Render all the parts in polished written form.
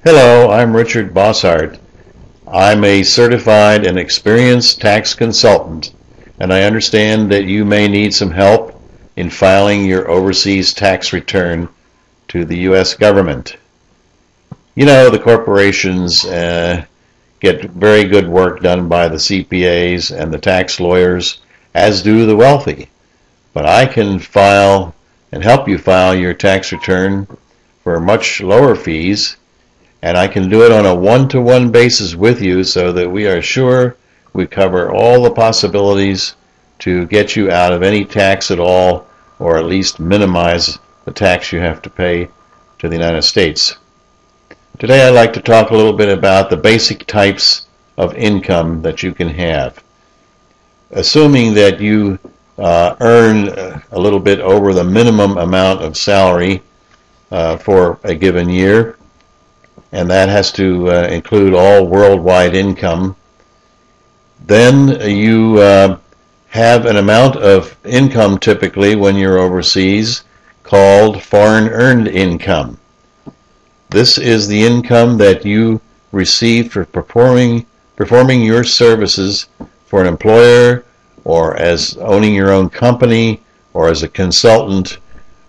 Hello, I'm Richard Bossart. I'm a certified and experienced tax consultant, and I understand that you may need some help in filing your overseas tax return to the U.S. government. You know, the corporations get very good work done by the CPAs and the tax lawyers, as do the wealthy. But I can file and help you file your tax return for much lower fees, and I can do it on a one-to-one basis with you so that we are sure we cover all the possibilities to get you out of any tax at all, or at least minimize the tax you have to pay to the United States. Today I'd like to talk a little bit about the basic types of income that you can have. Assuming that you earn a little bit over the minimum amount of salary for a given year, and that has to include all worldwide income, then you have an amount of income typically when you're overseas called foreign earned income. This is the income that you receive for performing your services for an employer, or as owning your own company, or as a consultant,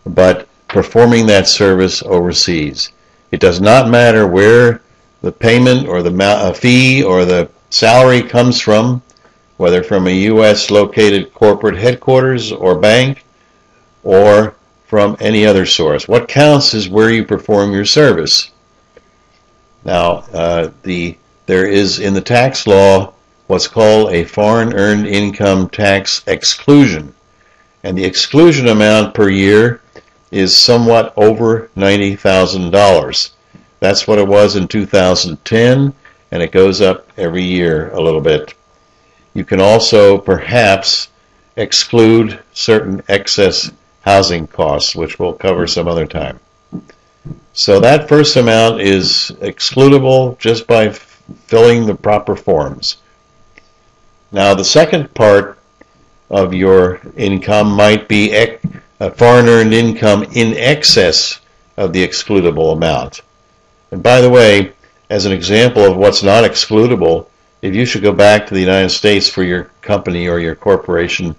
but performing that service overseas. It does not matter where the payment or the fee or the salary comes from, whether from a U.S. located corporate headquarters or bank, or from any other source. What counts is where you perform your service. Now, there is in the tax law what's called a foreign earned income tax exclusion, and the exclusion amount per year is somewhat over $90,000. That's what it was in 2010, and it goes up every year a little bit. You can also perhaps exclude certain excess housing costs, which we'll cover some other time. So that first amount is excludable just by filling the proper forms. Now the second part of your income might be foreign earned income in excess of the excludable amount. And by the way, as an example of what's not excludable, if you should go back to the United States for your company or your corporation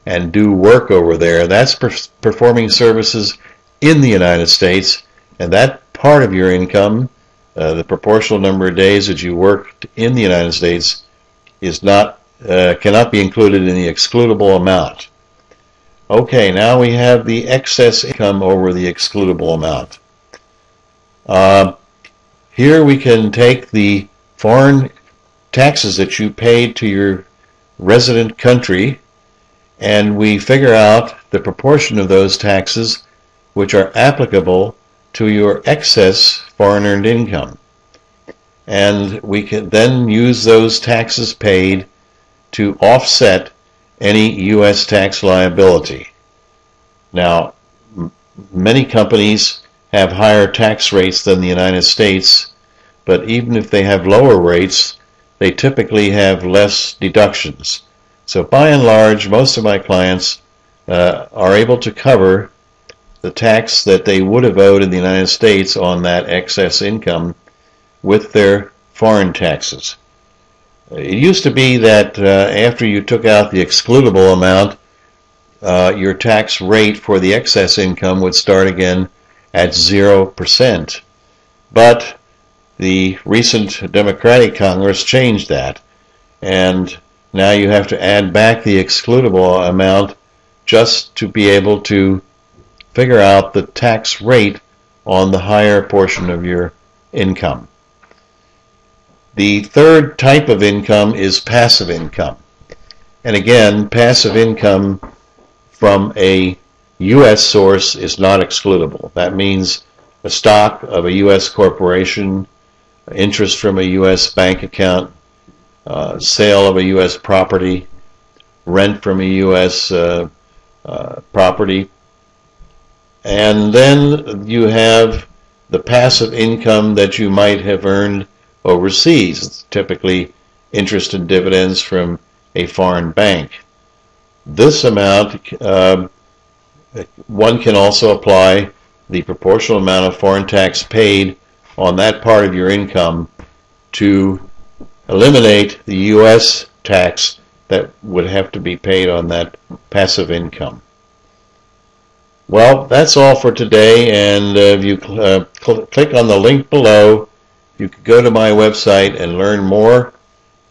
and do work over there, that's performing services in the United States, and that part of your income, the proportional number of days that you worked in the United States, is not cannot be included in the excludable amount. Okay, now we have the excess income over the excludable amount. Here we can take the foreign taxes that you paid to your resident country, and we figure out the proportion of those taxes which are applicable to your excess foreign earned income. And we can then use those taxes paid to offset any U.S. tax liability. Now, many companies have higher tax rates than the United States, but even if they have lower rates, they typically have less deductions. So by and large, most of my clients are able to cover the tax that they would have owed in the United States on that excess income with their foreign taxes. It used to be that after you took out the excludable amount, your tax rate for the excess income would start again at 0%. But the recent Democratic Congress changed that, and now you have to add back the excludable amount just to be able to figure out the tax rate on the higher portion of your income. The third type of income is passive income. And again, passive income from a U.S. source is not excludable. That means a stock of a U.S. corporation, interest from a U.S. bank account, sale of a U.S. property, rent from a U.S. property. And then you have the passive income that you might have earned overseas, typically interest and dividends from a foreign bank. This amount, one can also apply the proportional amount of foreign tax paid on that part of your income to eliminate the U.S. tax that would have to be paid on that passive income. Well, that's all for today, and if you click on the link below, you can go to my website and learn more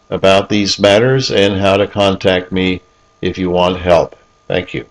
about these matters and how to contact me if you want help. Thank you.